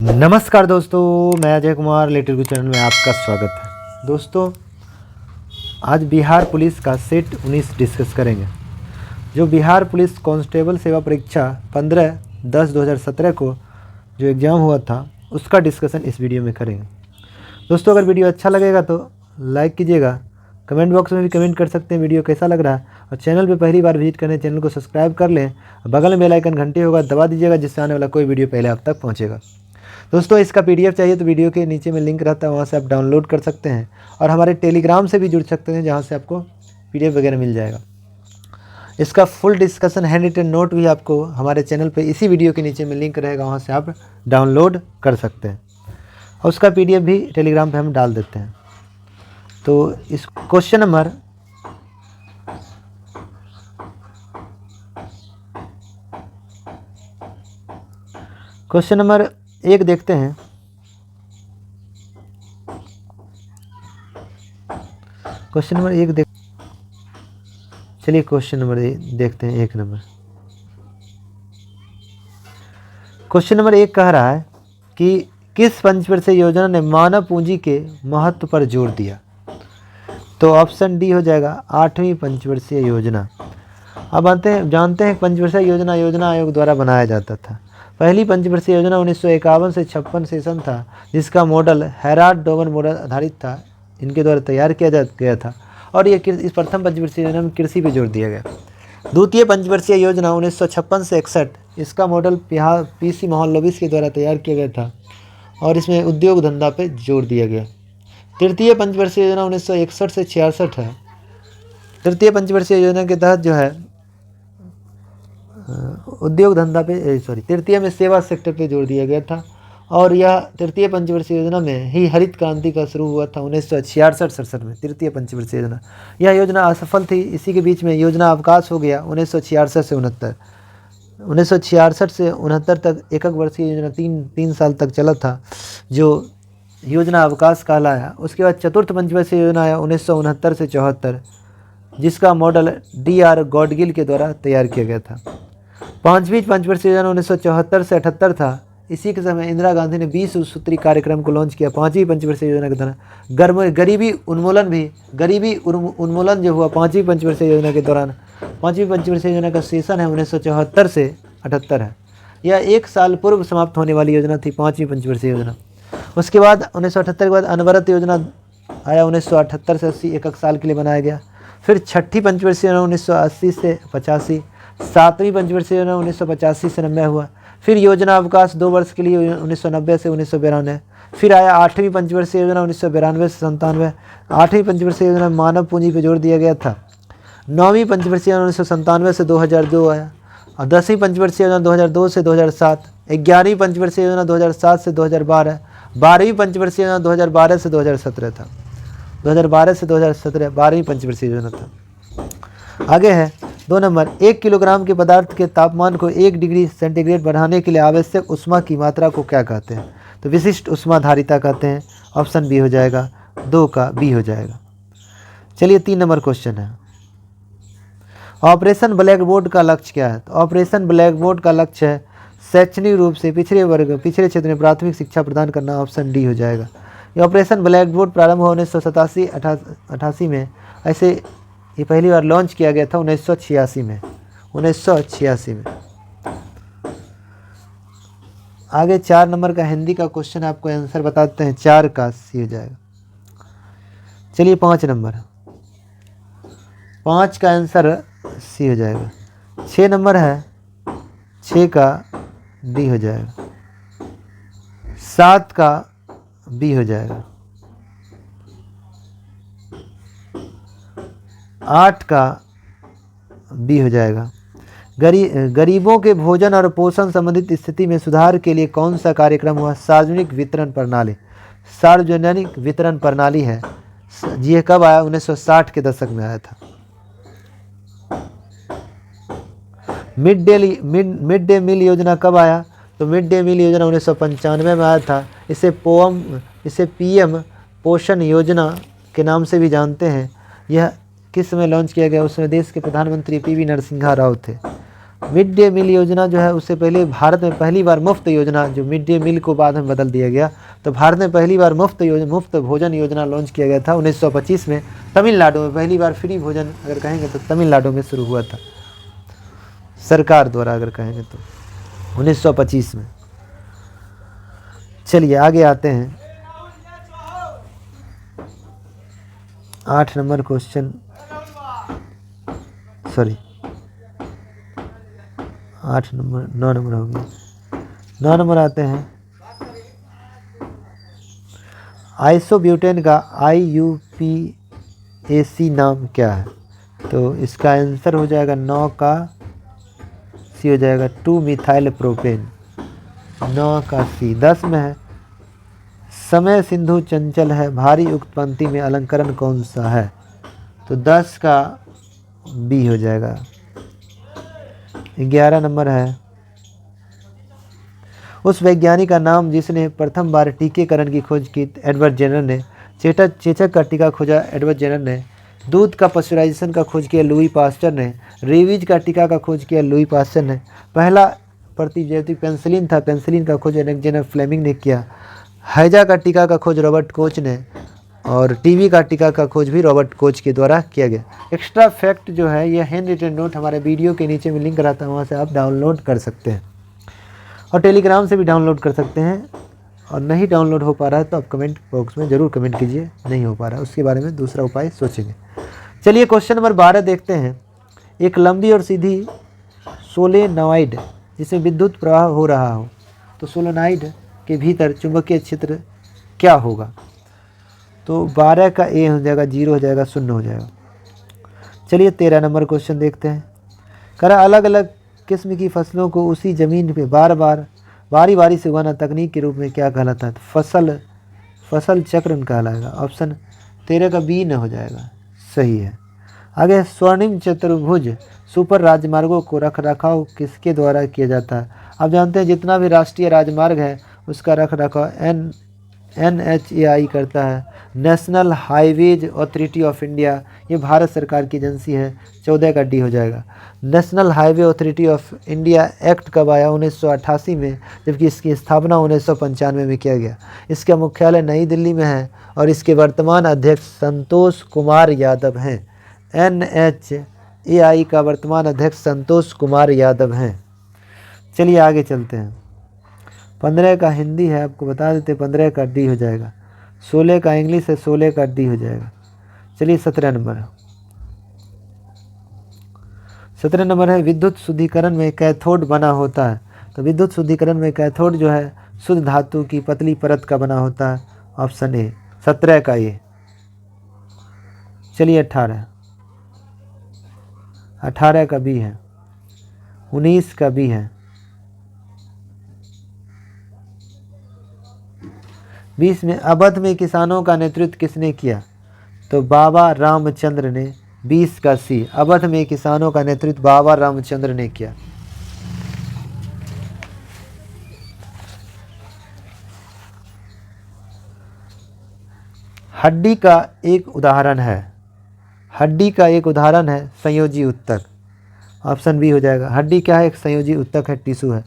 नमस्कार दोस्तों, मैं अजय कुमार लेटर गुरु चैनल में आपका स्वागत है। दोस्तों, आज बिहार पुलिस का सेट 19 डिस्कस करेंगे। जो बिहार पुलिस कांस्टेबल सेवा परीक्षा 15/10/2017 को जो एग्ज़ाम हुआ था, उसका डिस्कशन इस वीडियो में करेंगे। दोस्तों, अगर वीडियो अच्छा लगेगा तो लाइक कीजिएगा, कमेंट बॉक्स में भी कमेंट कर सकते हैं वीडियो कैसा लग रहा है, और चैनल पे पहली बार विजिट करें चैनल को सब्सक्राइब कर लें। बगल में बेल आइकन घंटी होगा, दबा दीजिएगा, जिससे आने वाला कोई वीडियो पहले आप तक पहुँचेगा। दोस्तों, इसका पीडीएफ चाहिए तो वीडियो के नीचे में लिंक रहता है, वहाँ से आप डाउनलोड कर सकते हैं, और हमारे टेलीग्राम से भी जुड़ सकते हैं, जहाँ से आपको पीडीएफ वगैरह मिल जाएगा। इसका full discussion handwritten note भी आपको हमारे चैनल पे इसी वीडियो के नीचे में लिंक रहेगा, वहाँ से आप डाउनलोड कर सकते हैं, और उसका पीडीएफ भी टेलीग्राम पर हम डाल देते हैं। तो इस क्वेश्चन नंबर 1 देखते हैं। क्वेश्चन नंबर 1 चलिए क्वेश्चन नंबर देखते हैं। 1 नंबर क्वेश्चन नंबर 1 कह रहा है कि किस पंचवर्षीय योजना ने मानव पूंजी के महत्व पर जोर दिया? तो ऑप्शन डी हो जाएगा, 8वीं पंचवर्षीय योजना। अब जानते हैं पंचवर्षीय योजना आयोग द्वारा बनाया जाता था। पहली पंचवर्षीय योजना 1951 से 56 सेशन था, जिसका मॉडल हैराल्ड डोगन मॉडल आधारित था, इनके द्वारा तैयार किया गया था, और ये इस प्रथम पंचवर्षीय योजना में कृषि पे जोर दिया गया। द्वितीय पंचवर्षीय योजना 1956 से 61, इसका मॉडल पीसी मोहनलविस के द्वारा तैयार किया गया था, और इसमें उद्योग धंधा पे जोर दिया गया। तृतीय पंचवर्षीय योजना 1961 से 66 है। तृतीय पंचवर्षीय योजना के तहत जो है उद्योग धंधा पे तृतीय में सेवा सेक्टर पे जोर दिया गया था, और यह तृतीय पंचवर्षीय योजना में ही हरित क्रांति का शुरू हुआ था 1966-67 में। तृतीय पंचवर्षीय योजना, यह योजना असफल थी। इसी के बीच में योजना अवकाश हो गया 1966 से 69। 1966 से 69 तक एकक वर्षीय योजना 3 साल तक चला था, जो योजना अवकाश कहलाया। उसके बाद चतुर्थ पंचवर्षीय योजना आया 1969 से 74, जिसका मॉडल DR गॉडगिल के द्वारा तैयार किया गया था। पांचवी पंचवर्षीय योजना 1974 से 78 था। इसी के समय इंदिरा गांधी ने 20 सूत्री कार्यक्रम को लॉन्च किया। पांचवी पंचवर्षीय योजना के दौरान गरीबी उन्मूलन जो हुआ पांचवी पंचवर्षीय योजना के दौरान। पांचवी पंचवर्षीय योजना का सेशन है 1974 से 78 है। यह 1 साल पूर्व समाप्त होने वाली योजना थी, पांचवी पंचवर्षीय योजना। उसके बाद 1978 के बाद अनवरत योजना आया 1978 से 80, एकक साल के लिए बनाया गया। फिर छठी पंचवर्षीय योजना 1980 से 85, सातवीं पंचवर्षीय योजना 1985 से 90 हुआ। फिर योजना अवकाश 2 वर्ष के लिए 1990 से 1992। फिर आया 8वीं पंचवर्षीय योजना 1992 से 97। 8वीं पंचवर्षीय योजना में मानव पूंजी पर जोर दिया गया था। 9वीं पंचवर्षीय योजना 1997 से 2002 आया, और 10वीं पंचवर्षीय योजना 2002 से 2007। 11वीं पंचवर्षीय योजना 2007 से 2012। 12वीं पंचवर्षीय योजना 2012 से 2017 था। 2012 से 2017 12वीं पंचवर्षीय योजना था। आगे है 2 नंबर, 1 किलोग्राम के पदार्थ के तापमान को 1 डिग्री सेंटीग्रेड बढ़ाने के लिए आवश्यक ऊष्मा की मात्रा को क्या कहते हैं? तो विशिष्ट ऊष्माधारिता कहते हैं। ऑप्शन बी हो जाएगा, 2 का बी हो जाएगा। चलिए 3 नंबर क्वेश्चन है, ऑपरेशन ब्लैक बोर्ड का लक्ष्य क्या है? तो ऑपरेशन ब्लैक बोर्ड का लक्ष्य है शैक्षणिक रूप से पिछड़े क्षेत्र में प्राथमिक शिक्षा प्रदान करना। ऑप्शन डी हो जाएगा। ये ऑपरेशन ब्लैक बोर्ड प्रारंभ हुआ 1987-88 में। ऐसे ये पहली बार लॉन्च किया गया था 1986 में। आगे 4 नंबर का हिंदी का क्वेश्चन आपको आंसर बताते हैं। 4 का सी हो जाएगा। चलिए 5 नंबर, 5 का आंसर सी हो जाएगा। 6 नंबर है, 6 का डी हो जाएगा। 7 का बी हो जाएगा। 8 का बी हो जाएगा। गरीबों के भोजन और पोषण संबंधित स्थिति में सुधार के लिए कौन सा कार्यक्रम हुआ? सार्वजनिक वितरण प्रणाली है। ये कब आया? 1960 के दशक में आया था। मिड डे मील योजना कब आया? तो मिड डे मील योजना 1995 में आया था। इसे PM पोषण योजना के नाम से भी जानते हैं। यह किस समय लॉन्च किया गया? उसमें देश के प्रधानमंत्री PV नरसिम्हा राव थे। मिड डे मील योजना जो है उससे पहले भारत में पहली बार मुफ्त योजना, जो मिड डे मील को बाद में बदल दिया गया, तो भारत में पहली बार मुफ्त भोजन योजना लॉन्च किया गया था 1925 में। तमिलनाडु में पहली बार फ्री भोजन अगर कहेंगे तो तमिलनाडु में शुरू हुआ था सरकार द्वारा, अगर कहेंगे तो 1925 में। चलिए आगे आते हैं 8 number question, sorry 8 number 9 number हो गया। 9 नंबर आते हैं, आइसोब्यूटेन का IUPAC नाम क्या है? तो इसका आंसर हो जाएगा 9 का सी हो जाएगा 2 मिथाइल प्रोपेन, 9 का सी। 10 में है, समय सिंधु चंचल है, भारी उक्त पंक्ति में अलंकरण कौन सा है? तो 10 का बी हो जाएगा। 11 नंबर है, उस वैज्ञानिक का नाम जिसने प्रथम बार टीकेकरण की खोज की? एडवर्ड जेनर ने। चेचक का टीका खोजा एडवर्ड जेनर ने। दूध का पस्चराइजेशन का खोज किया लुई पास्चर ने। रेबीज का टीका का खोज किया लुई पास्चर ने। पहला प्रतिजैविक पेंसिलिन था, पेंसिलिन का खोज अलेक्जेंडर फ्लेमिंग ने किया। हैजा का टीका का खोज रॉबर्ट कोच ने, और टीबी का टीका का खोज भी रॉबर्ट कोच के द्वारा किया गया। एक्स्ट्रा फैक्ट जो है ये हैंड रिटन नोट हमारे वीडियो के नीचे में लिंक रहता है, वहाँ से आप डाउनलोड कर सकते हैं, और टेलीग्राम से भी डाउनलोड कर सकते हैं। और नहीं डाउनलोड हो पा रहा है तो आप कमेंट बॉक्स में ज़रूर कमेंट कीजिए, नहीं हो पा रहा है उसके बारे में दूसरा उपाय सोचेंगे। चलिए क्वेश्चन नंबर 12 देखते हैं। एक लंबी और सीधी सोलेनॉइड जिसमें विद्युत प्रवाह हो रहा हो, तो सोलेनॉइड के भीतर चुंबकीय क्षेत्र क्या होगा? तो 12 का ए हो जाएगा, 0 हो जाएगा, 0 हो जाएगा। चलिए 13 नंबर क्वेश्चन देखते हैं। करा अलग अलग किस्म की फसलों को उसी ज़मीन पे बारी बारी से उगाना तकनीक के रूप में क्या कहलाता है? फसल चक्र कहलाएगा। ऑप्शन 13 का बी न हो जाएगा, सही है। आगे, स्वर्णिम चतुर्भुज सुपर राजमार्गों को रख रखाव किसके द्वारा किया जाता है? आप जानते हैं जितना भी राष्ट्रीय राजमार्ग है उसका रख रखाव NHAI करता है, national highways authority of India. ये भारत सरकार की एजेंसी है। 14 का डी हो जाएगा। National highway authority of India act कब आया? 1988 में, जबकि इसकी स्थापना 1995 में किया गया। इसका मुख्यालय नई दिल्ली में है और इसके वर्तमान अध्यक्ष संतोष कुमार यादव हैं। NHAI का वर्तमान अध्यक्ष संतोष कुमार यादव हैं। चलिए आगे चलते हैं। 15 का हिंदी है, आपको बता देते, 15 का डी हो जाएगा। 16 का इंग्लिश है, 16 का डी हो जाएगा। चलिए 17 नंबर है। 17 नंबर है, विद्युत शुद्धिकरण में कैथोड बना होता है। तो विद्युत शुद्धिकरण में कैथोड जो है शुद्ध धातु की पतली परत का बना होता है। Option A. 17 का ये। चलिए 18 का बी है। 19 का बी है। 20 में, अवध में किसानों का नेतृत्व किसने किया? तो बाबा रामचंद्र ने। 20 का सी, अवध में किसानों का नेतृत्व बाबा रामचंद्र ने किया। हड्डी का एक उदाहरण है संयोजी उत्तक। ऑप्शन बी हो जाएगा। हड्डी क्या है? एक संयोजी उत्तक है, टिश्यू है।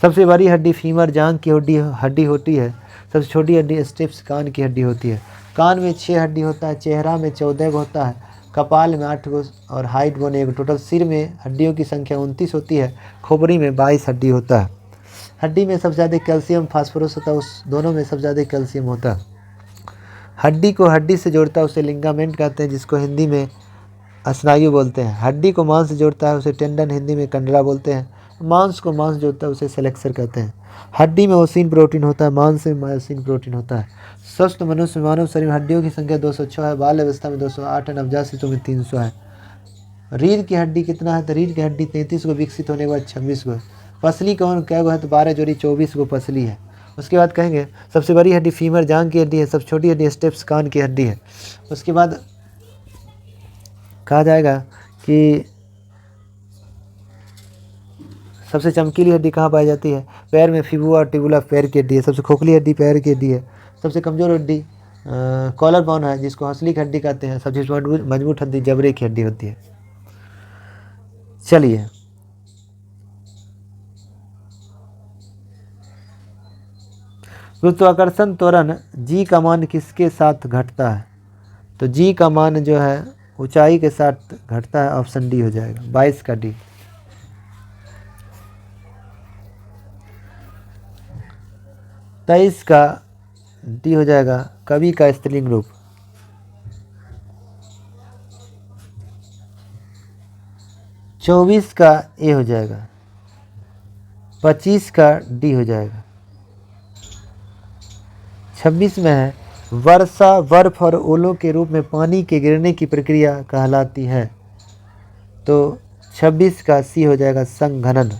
सबसे बड़ी हड्डी फीमर जांघ की हड्डी होती है। सबसे छोटी हड्डी स्टेप्स कान की हड्डी होती है। कान में 6 हड्डी होता है, चेहरा में 14 होता है, कपाल में 8 और हाइट बोन 1। टोटल सिर में हड्डियों की संख्या 29 होती है। खोपड़ी में 22 हड्डी होता है। हड्डी में सबसे ज़्यादा कैल्शियम फास्फोरस होता है, उस दोनों में सबसे ज़्यादा कैल्शियम होता है। हड्डी को हड्डी से जोड़ता है उसे लिगामेंट कहते हैं, जिसको हिंदी में स्नायु बोलते हैं। हड्डी को मांस से जोड़ता है उसे टेंडन, हिंदी में कंडरा बोलते हैं। मांस को मांस जोड़ता है उसे सेलेक्सर कहते हैं। हड्डी में ओसिन प्रोटीन होता है, मांस में मायोसिन प्रोटीन होता है। स्वस्थ मनुष्य मानव शरीर में हड्डियों की संख्या 206 है। बाल अवस्था में 208 है, नवजात शिशु में 300 है। रीढ़ की हड्डी कितना है? तो रीढ़ की हड्डी 33 को, विकसित होने के बाद 26 को। पसली कौन क्या है? तो 12 जोड़ी 24 को पसली है। उसके बाद कहेंगे सबसे बड़ी हड्डी फीमर जांघ की हड्डी है, सबसे छोटी हड्डी स्टेप्स कान की हड्डी है। उसके बाद कहा जाएगा कि सबसे चमकीली हड्डी कहाँ पाई जाती है? पैर में फिबुला और टिबुला पैर की हड्डी है। सबसे खोखली हड्डी पैर की हड्डी है। सबसे कमज़ोर हड्डी कॉलर बोन है, जिसको हंसली की हड्डी कहते हैं। सबसे मजबूत हड्डी जबड़े की हड्डी होती है। चलिए गुरुत्वाकर्षण त्वरण जी का मान किसके साथ घटता है? तो जी का मान जो है ऊंचाई के साथ घटता है। ऑप्शन डी हो जाएगा, 22 का डी। 23 का डी हो जाएगा, कवि का स्त्रीलिंग रूप। 24 का ए हो जाएगा। 25 का डी हो जाएगा। 26 में है वर्षा बर्फ और ओलों के रूप में पानी के गिरने की प्रक्रिया कहलाती है। तो 26 का सी हो जाएगा, संघनन।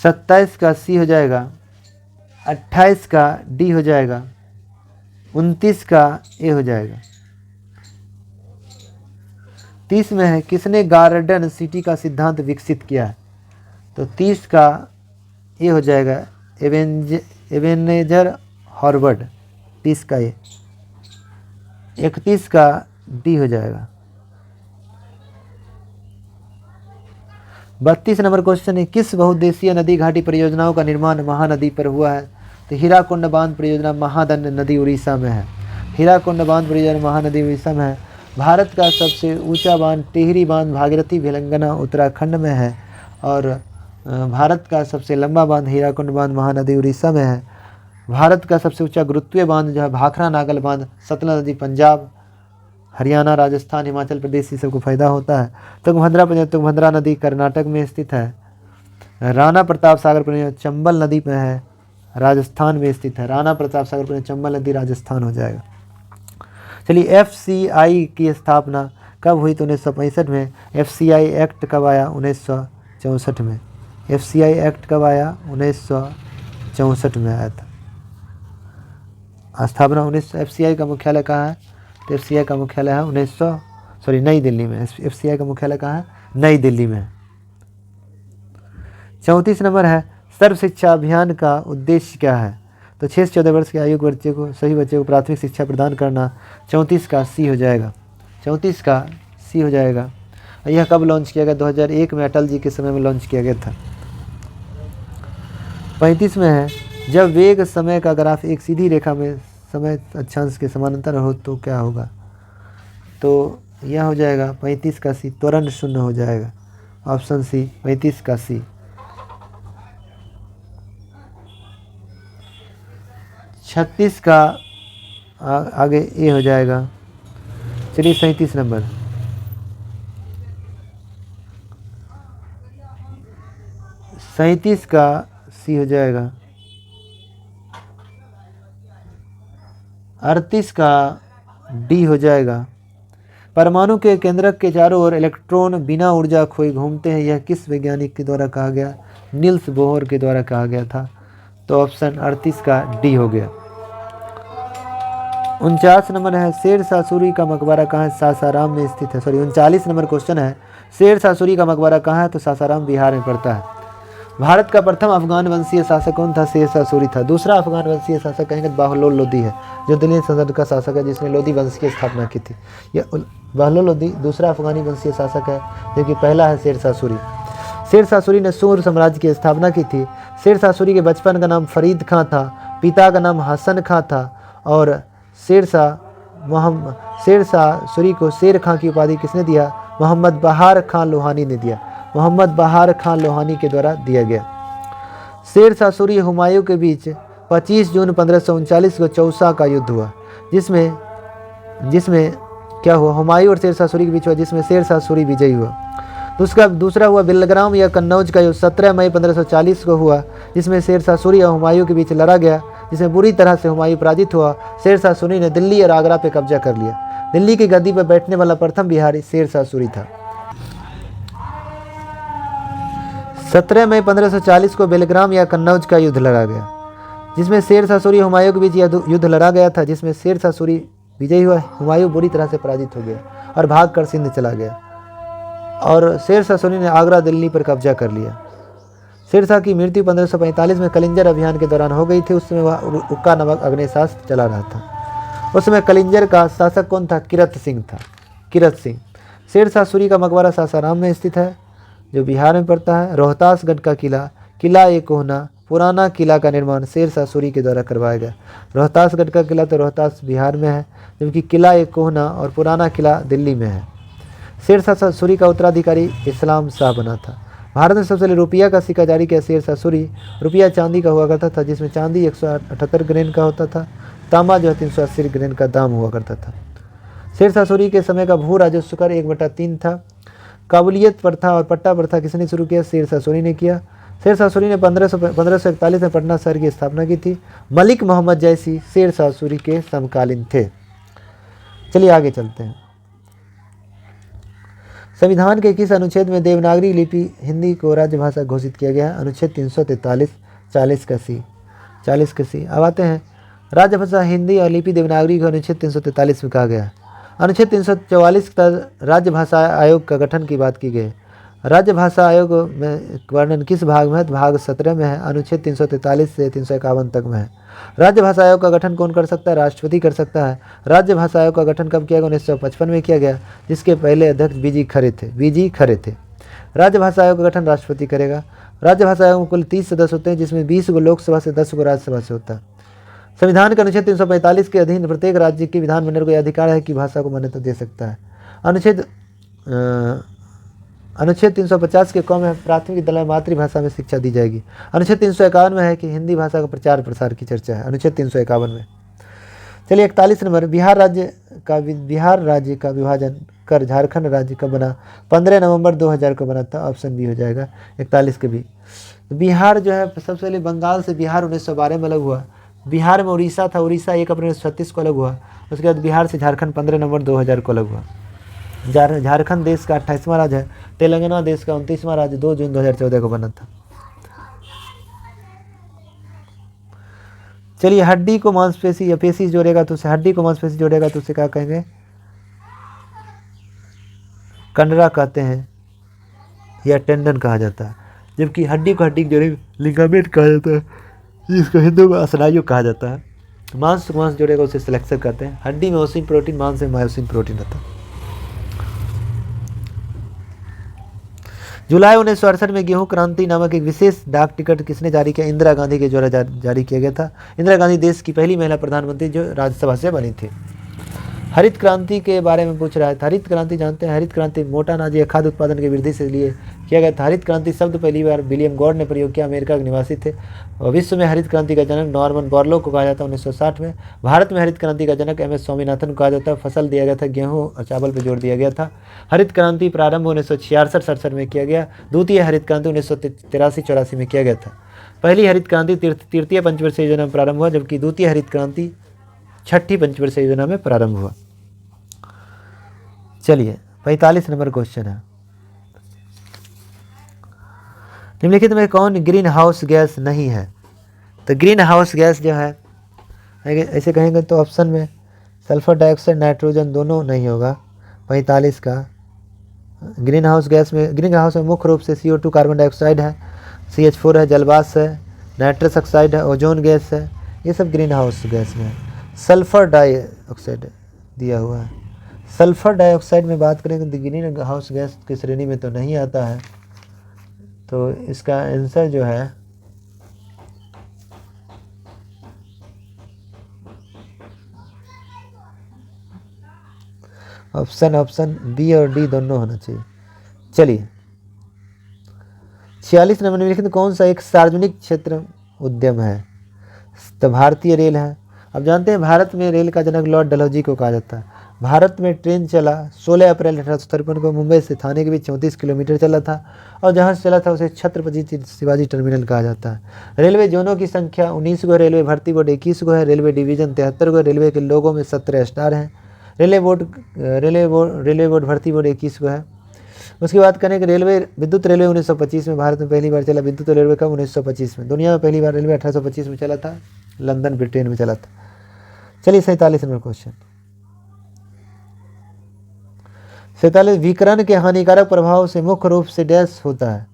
27 का सी हो जाएगा। 28 का डी हो जाएगा। 29 का ए हो जाएगा। 30 में है किसने गार्डन सिटी का सिद्धांत विकसित किया है? तो 30 का ए हो जाएगा, एबेनेजर हॉवर्ड। 30 का ए। 31 का डी हो जाएगा। 32 नंबर क्वेश्चन है किस बहुउद्देशीय नदी घाटी परियोजनाओं का निर्माण महानदी पर हुआ है? तो हीराकुंड बांध परियोजना महानद नदी उड़ीसा में है। हीराकुंड बांध परियोजना महानदी उड़ीसा में है। भारत का सबसे ऊंचा बांध टिहरी बांध भागीरथी भिलंगना उत्तराखंड में है। और भारत का सबसे लंबा बांध हीराकुंड बांध महानदी उड़ीसा में है। भारत का सबसे ऊंचा गुरुत्वीय बांध जो है भाखड़ा नागल बांध सतलज नदी पंजाब हरियाणा राजस्थान हिमाचल प्रदेश ये सबको फायदा होता है। तुंगभद्रा नदी कर्नाटक में स्थित है। राणा प्रताप सागर परियोजना चंबल नदी में है, राजस्थान में स्थित है। राणा प्रताप सागर परियोजना चंबल नदी राजस्थान हो जाएगा। चलिए FCI की स्थापना कब हुई? तो 1965 में। FCI एक्ट कब आया? 1964 में। FCI एक्ट कब आया? 1964 में आया था। स्थापना 19 FCI का मुख्यालय कहाँ है? तो FCI का मुख्यालय है नई दिल्ली में। FCI का मुख्यालय कहाँ है? नई दिल्ली में। 34 नंबर है सर्व शिक्षा अभियान का उद्देश्य क्या है? तो 6 से 14 वर्ष के आयु के सभी बच्चों को प्राथमिक शिक्षा प्रदान करना। 34 का सी हो जाएगा। 34 का सी हो जाएगा। यह कब लॉन्च किया गया? 2001 में अटल जी के समय में लॉन्च किया गया था। 35 में है जब वेग समय का ग्राफ एक सीधी रेखा में समय अक्षांश के समानांतर हो तो क्या होगा? तो यह हो जाएगा 35 का सी, त्वरण शून्य हो जाएगा। ऑप्शन सी 35 का सी। 36 का आगे ए हो जाएगा। चलिए 37 नंबर। 37 का सी हो जाएगा। 38 का डी हो जाएगा। परमाणु के केंद्रक के चारों ओर इलेक्ट्रॉन बिना ऊर्जा खोए घूमते हैं, यह किस वैज्ञानिक के द्वारा कहा गया? नील्स बोहर के द्वारा कहा गया था। तो ऑप्शन 38 का डी हो गया। 49 नंबर है शेरशाह सूरी का मकबरा कहाँ है? सासाराम में स्थित है। 39 नंबर क्वेश्चन है शेरशाह सूरी का मकबरा कहाँ है? तो सासाराम बिहार में पड़ता है। भारत का प्रथम अफगान वंशीय शासक कौन था? शेरशाह सूरी था। दूसरा अफगान वंशीय शासक कहेंगे बहलोल लोदी है, जो दिल्ली सल्तनत का शासक है जिसने लोदी वंश की स्थापना की थी। यह बहलोल लोदी दूसरा अफगानी वंशीय शासक है, जबकि पहला है शेरशाह सूरी। शेरशाह सूरी ने सूर साम्राज्य की स्थापना की थी। शेरशाह सूरी के बचपन का नाम फरीद खां था, पिता का नाम हसन खां था और शेरशाह सूरी को शेर खां की उपाधि किसने दिया? मोहम्मद बहार खान लोहानी ने दिया। मोहम्मद बहार खान लोहानी के द्वारा दिया गया। शेरशाह सूरी हुमायूं के बीच 25 जून 1539 को चौसा का युद्ध हुआ, जिसमें क्या हुआ? हुमायूं और शेरशाह सूरी के बीच हुआ, जिसमें शेरशाह सूरी विजयी हुआ। उसका दूसरा हुआ बिलग्राम या कन्नौज का युद्ध 17 मई 1540 को हुआ, जिसमें शेरशाह सूरी और हुमायूं के बीच लड़ा गया, जिसमें बुरी तरह से हुमायूं पराजित हुआ। शेरशाह सूरी ने दिल्ली और आगरा पर कब्जा कर लिया। दिल्ली की गद्दी पर बैठने वाला प्रथम बिहारी शेरशाह सूरी था। 17 मई 1540 को बेलग्राम या कन्नौज का युद्ध लड़ा गया, जिसमें शेरशाह सूरी हुमायूं के बीच युद्ध लड़ा गया था, जिसमें शेरशाह सूरी विजयी हुआ। हुमायूं बुरी तरह से पराजित हो गया और भाग कर सिंध चला गया और शेरशाह सूरी ने आगरा दिल्ली पर कब्जा कर लिया। शेरशाह की मृत्यु 1545 में कलिंजर अभियान के दौरान हो गई थी। उस समय वह उक्का नामक अग्निशास्त्र चला रहा था। उस समय कलिंजर का शासक कौन था? किरत सिंह था। किरत सिंह। शेरशाह सूरी का मकबरा सासाराम में स्थित है। जो बिहार में पड़ता है। रोहतासगढ़ का किला, किला ए कोहना, पुराना किला का निर्माण शेर शाह सूरी के द्वारा करवाया गया। रोहतासगढ़ का किला तो रोहतास बिहार में है, जबकि किला ए कोहना और पुराना किला दिल्ली में है। शेर शाह सूरी का उत्तराधिकारी इस्लाम शाह बना था। भारत में सबसे पहले रुपया का सिक्का जारी किया शेर शाह सूरी। रुपया चांदी का हुआ करता था, जिसमें चांदी 178 ग्रेन का होता था, तांबा जो है 380 ग्रेन का दाम हुआ करता था। शेर शाह सूरी के समय का भू राजस्व कर 1/3 था। काबुलियत प्रथा और पट्टा प्रथा किसने शुरू किया? शेर शाह सूरी ने किया। शेर शाह सूरी ने 1541 में पटना शहर की स्थापना की थी। मलिक मोहम्मद जैसी शेर शाह सूरी के समकालीन थे। चलिए आगे चलते हैं। संविधान के किस अनुच्छेद में देवनागरी लिपि हिंदी को राजभाषा घोषित किया गया? अनुच्छेद 343 40 का सी। अब आते हैं राजभाषा हिंदी और लिपि देवनागरी को अनुच्छेद 343 में कहा गया। अनुच्छेद 344 का राजभाषा आयोग का गठन की बात की गई। राजभाषा आयोग में वर्णन किस भाग में है? भाग 17 में है। अनुच्छेद 343 से 351 तक में है। राजभाषा आयोग का गठन कौन कर सकता है? राष्ट्रपति कर सकता है। राजभाषा आयोग का गठन कब किया गया? 1955 में किया गया, जिसके पहले अध्यक्ष बीजी खरे थे। राजभाषा आयोग का गठन राष्ट्रपति करेगा। राजभाषा आयोग में कुल 30 सदस्य होते हैं, जिसमें 20 को लोकसभा से 10 को राज्यसभा से होता है। संविधान के अनुच्छेद 345 के अधीन प्रत्येक राज्य के विधानमंडल को यह अधिकार है कि भाषा को मान्यता दे सकता है। अनुच्छेद 350 के क में प्राथमिक विद्यालय में मातृभाषा में शिक्षा दी जाएगी। अनुच्छेद 351 में है कि हिंदी भाषा का प्रचार प्रसार की चर्चा है। अनुच्छेद 351 में। चलिए 41 नंबर, बिहार राज्य का विभाजन कर झारखंड राज्य कब बना? 15 नवंबर 2000 को बना था। ऑप्शन बी हो जाएगा 41 के भी। बिहार जो है सबसे पहले बंगाल से बिहार 1912 में अलग हुआ। बिहार में उड़ीसा था, उड़ीसा 1 अप्रैल 1936 को अलग हुआ। उसके बाद बिहार से झारखंड 15 नवंबर 2000 को अलग हुआ। झारखंड देश का 28वां राज्य है। तेलंगाना देश का 29वां राज्य 2 जून 2014 को बना था। चलिए हड्डी को मांसपेशी या पेशी जोड़ेगा तो उसे हड्डी को मांसपेशी जोड़ेगा तो उसे क्या कहेंगे? कंडरा कहते हैं या टेंडन कहा जाता है, जबकि हड्डी को हड्डी जोड़े लिगामेंट कहा जाता है, जिसको हिंदू में स्नायु कहा जाता है। मांस जोड़ेगा उसे सिलेक्शन कहते हैं। हड्डी में ओसिन प्रोटीन, मांस में मायोसिन प्रोटीन रहता है। जुलाई 1968 में गेहूं क्रांति नामक एक विशेष डाक टिकट किसने जारी किया? इंदिरा गांधी के द्वारा जारी किया गया था। इंदिरा गांधी देश की पहली महिला प्रधानमंत्री जो राज्यसभा से बनी थी। हरित क्रांति के बारे में पूछ रहा है। हरित क्रांति जानते हैं? हरित क्रांति मोटा अनाज या खाद्य उत्पादन की वृद्धि से लिए किया गया था। हरित क्रांति शब्द पहली बार विलियम गॉड ने प्रयोग किया, अमेरिका के निवासी थे। और विश्व में हरित क्रांति का जनक नॉर्मन बोरलॉग को कहा जाता है 1960 में। भारत में हरित क्रांति का जनक MS स्वामीनाथन को कहा जाता है। फसल दिया गया था, गेहूँ और चावल पर जोर दिया गया था। हरित क्रांति प्रारंभ 1966-67 में किया गया। द्वितीय हरित क्रांति 1983-84 में किया गया था। पहली हरित क्रांति तृतीय पंचवर्षीय योजना में प्रारंभ हुआ, जबकि द्वितीय हरित क्रांति छठी पंचवर्षीय योजना में प्रारंभ हुआ। चलिए 45 नंबर क्वेश्चन है, निम्नलिखित में कौन ग्रीन हाउस गैस नहीं है? तो ग्रीन हाउस गैस जो है ऐसे कहेंगे तो ऑप्शन में सल्फर डाइऑक्साइड, नाइट्रोजन दोनों नहीं होगा। 45 का ग्रीन हाउस गैस में, ग्रीन हाउस में मुख्य रूप से CO2 कार्बन डाइऑक्साइड है, CH4 है, जलवाष्प है, नाइट्रस ऑक्साइड है, ओजोन गैस है, ये सब ग्रीन हाउस गैस में है। सल्फर डाइऑक्साइड दिया हुआ है। सल्फर डाइऑक्साइड में बात करें तो ग्रीन हाउस गैस की श्रेणी में तो नहीं आता है, तो इसका आंसर जो है ऑप्शन बी और डी दोनों होना चाहिए। चलिए 46 नंबर निम्नलिखित कौन सा एक सार्वजनिक क्षेत्र उद्यम है? तो भारतीय रेल है। अब जानते हैं भारत में रेल का जनक लॉर्ड डलहौजी को कहा जाता है। भारत में ट्रेन चला 16 अप्रैल 1853 को मुंबई से थाने के बीच 34 किलोमीटर चला था, और जहाँ से चला था उसे छत्रपति शिवाजी टर्मिनल कहा जाता है। रेलवे जोनों की संख्या 19 गो, रेलवे भर्ती बोर्ड 21 गो है, रेलवे डिवीजन 73 गो, रेलवे के लोगों में 17 स्टार हैं, रेलवे बोर्ड भर्ती बोर्ड 21 गो है। उसकी बात करें कि विद्युत रेलवे 1925 में भारत में पहली बार चला। विद्युत रेलवे कब? 1925 में। दुनिया में पहली बार रेलवे 1825 में चला था, लंदन ब्रिटेन में चला था। चलिए 47 नंबर क्वेश्चन। 47 विकिरण के हानिकारक प्रभाव से मुख्य रूप से डैश होता है,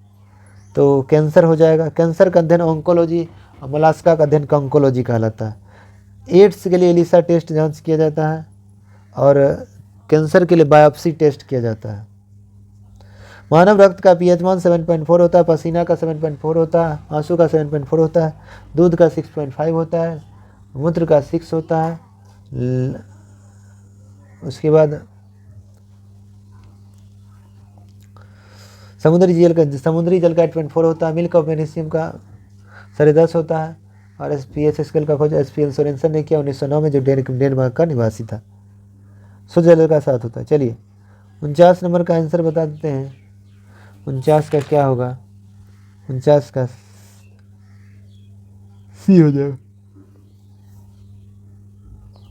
तो कैंसर हो जाएगा। कैंसर का अध्ययन ऑन्कोलॉजी, मोलास्का का अध्ययन कंकोलॉजी कहलाता है। एड्स के लिए एलिसा टेस्ट जांच किया जाता है, और कैंसर के लिए बायोप्सी टेस्ट किया जाता है। मानव रक्त का पीएच मान 7.4 होता है, पसीना का 7.4 होता है, आंसू का 7.4 होता है, दूध का 6.5 होता है, मूत्र का 6 होता है, उसके बाद समुद्री जल का 8.4 होता है, मिल्क ऑफ मैग्नीशियम का 10.5 होता है, और pH स्केल का खोज SPL सोरेनसन ने किया 1909 में, जो डेनमार्क का निवासी था। शुद्ध जल का 7 होता है। चलिए 49 नंबर का आंसर बता देते हैं। 49 का क्या होगा? 49 का सी हो जाएगा।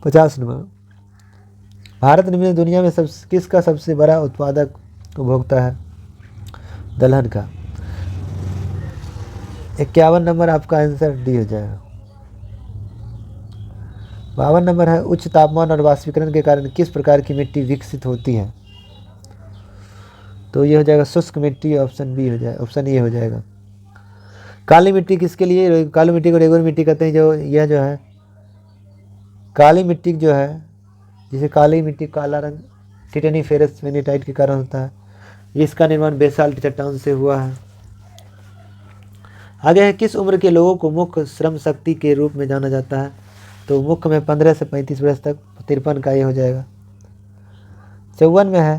50 नंबर, भारत में दुनिया में किसका सबसे बड़ा उत्पादक उपभोक्ता है? दलहन का। 51 नंबर आपका आंसर डी हो जाएगा। 52 नंबर है, उच्च तापमान और वाष्पीकरण के कारण किस प्रकार की मिट्टी विकसित होती है? तो ये हो जाएगा शुष्क मिट्टी, ऑप्शन बी हो जाएगा, ऑप्शन ए हो जाएगा। काली मिट्टी किसके लिए? काली मिट्टी को रेगुलर मिट्टी कहते हैं। जो यह जो है काली मिट्टी जो है, जिसे काली मिट्टी काला रंग टिटेनीफेरस मैग्नेटाइट के कारण होता है, इसका निर्माण बेसाल्ट चट्टान से हुआ है। आगे है, किस उम्र के लोगों को मुख्य श्रम शक्ति के रूप में जाना जाता है? तो मुख्य में 15 से 35 वर्ष तक, 53 का ये हो जाएगा। 54 में है